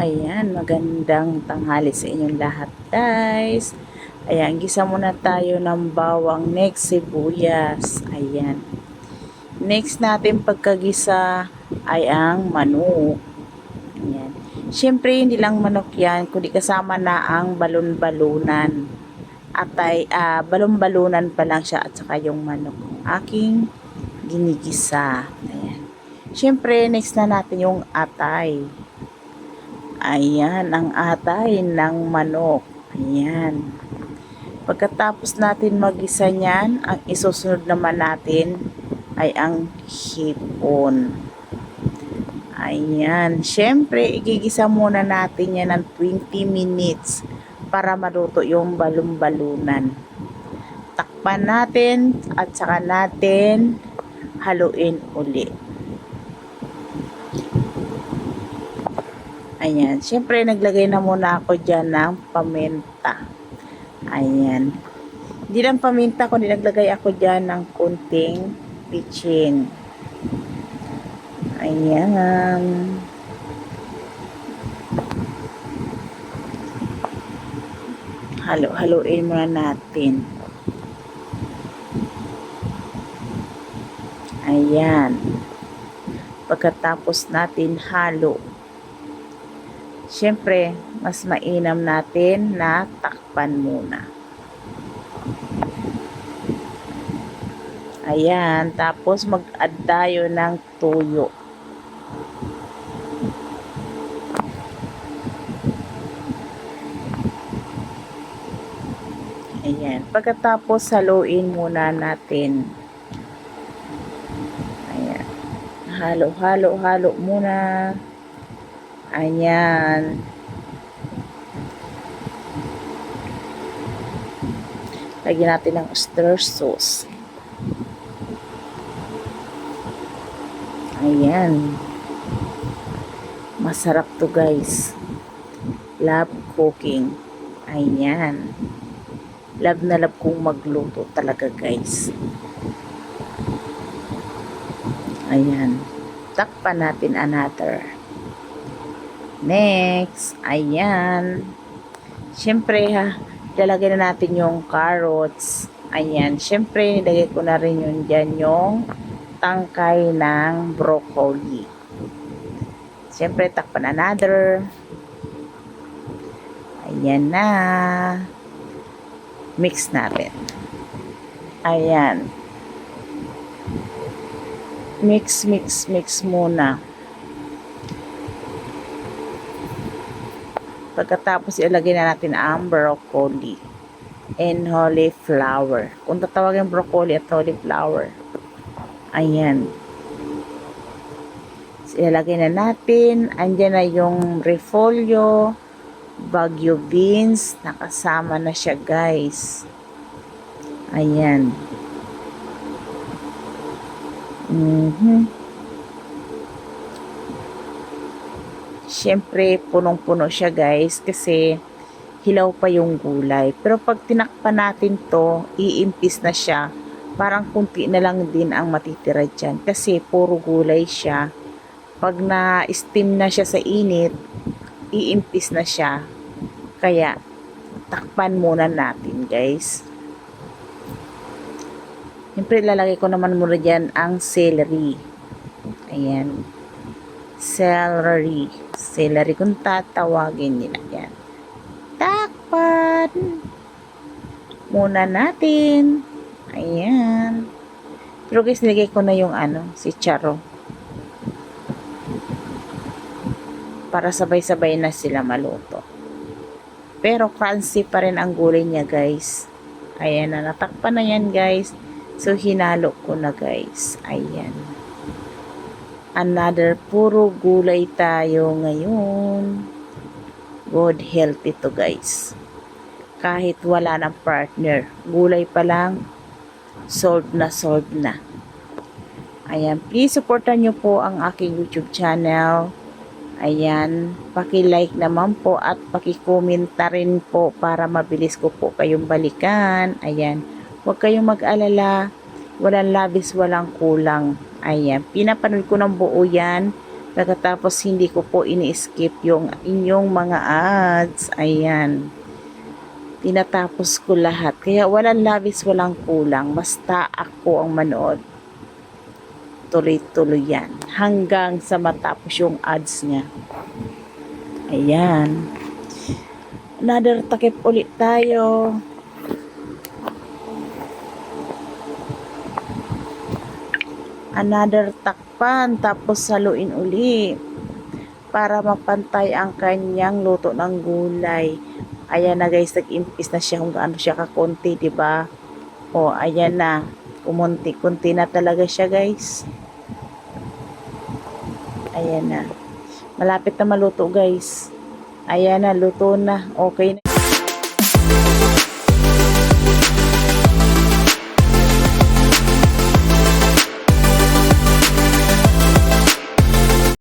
Ayan, magandang tanghali sa inyong lahat guys. Ayan, gisa muna tayo ng bawang, next sibuyas. Ayan. Next natin pagkagisa ay ang manok. Ayan. Siyempre, hindi lang manok yan, kundi kasama na ang balon-balunan. Balon-balunan pa lang siya at saka yung manok. Aking ginigisa. Ayan. Siyempre, next na natin yung atay. Ayan, ang atay ng manok. Ayan. Pagkatapos natin magisa niyan, ang isusunod naman natin ay ang hipon. Ayan. Siyempre, igigisa muna natin yan ng 20 minutes para maluto yung balon-balunan. Takpan natin at saka natin haluin uli. Ayan. Siyempre, naglagay na muna ako dyan ng paminta. Ayan. Hindi lang paminta, kundi naglagay ako dyan ng kunting pitsin. Ayan. Halo-haloin muna natin. Ayan. Pagkatapos natin halo, siyempre, mas mainam natin na takpan muna. Ayan, tapos mag-add tayo ng tuyo. Ayan, pagkatapos haluin muna natin. Ayan, halo muna. Ayan. Lagyan natin ng oyster sauce. Ayan. Masarap to guys. Love cooking. Ayan. Love na love kong magluto talaga guys. Ayan. Takpan natin another. Next, ayan. Siyempre ha, lalagay na natin yung carrots. Ayan, siyempre nilagay ko na rin yun dyan yung tangkay ng broccoli. Siyempre, takpan another. Ayan na. Mix natin. Ayan. Mix muna. Pagkatapos ilagay na natin ang broccoli and cauliflower. Kung tatawagin broccoli at cauliflower. Ayan. So, ilagay na natin. Andyan na yung repolyo, Baguio beans. Nakasama na siya guys. Ayan. Siyempre, punong-puno siya guys kasi hilaw pa yung gulay. Pero pag tinakpan natin to, iimpis na siya. Parang kunti na lang din ang matitira dyan kasi puro gulay siya. Pag na-steam na siya sa init, iimpis na siya. Kaya, takpan muna natin guys. Siyempre, lalagay ko naman muna dyan ang celery. Ayan. Celery kung tatawagin nila yan. Takpan muna natin. Ayan. Pero guys, nilagay ko na yung si charo. Para sabay-sabay na sila maluto. Pero crunchy pa rin ang gulay niya guys. Ayan na, natakpan na yan guys. So, hinalo ko na guys. Ayan. Another puro gulay tayo ngayon. Good healthy to guys. Kahit wala ng partner, gulay pa lang, solved na. Ayan, please supportan nyo po ang aking YouTube channel. Ayan, paki-like naman po at paki-komenta rin po para mabilis ko po kayong balikan. Ayan, huwag kayong mag-alala. Walang labis, walang kulang. Ayan, pinapanood ko ng buo yan Pagkatapos hindi ko po ini-skip yung inyong mga ads. Ayan. Tinatapos ko lahat. Kaya walang labis, walang kulang. Basta ako ang manood. Tuloy-tuloy yan. Hanggang sa matapos yung ads niya. Ayan. Another takip ulit tayo. Another takpan. Tapos haluin uli. Para mapantay ang kanyang luto ng gulay. Ayan na guys, nag-impis na siya kung gaano siya kakunti, diba? O, ayan na. Kumunti-kunti na talaga siya guys. Ayan na. Malapit na maluto guys. Ayan na, luto na. Okay na.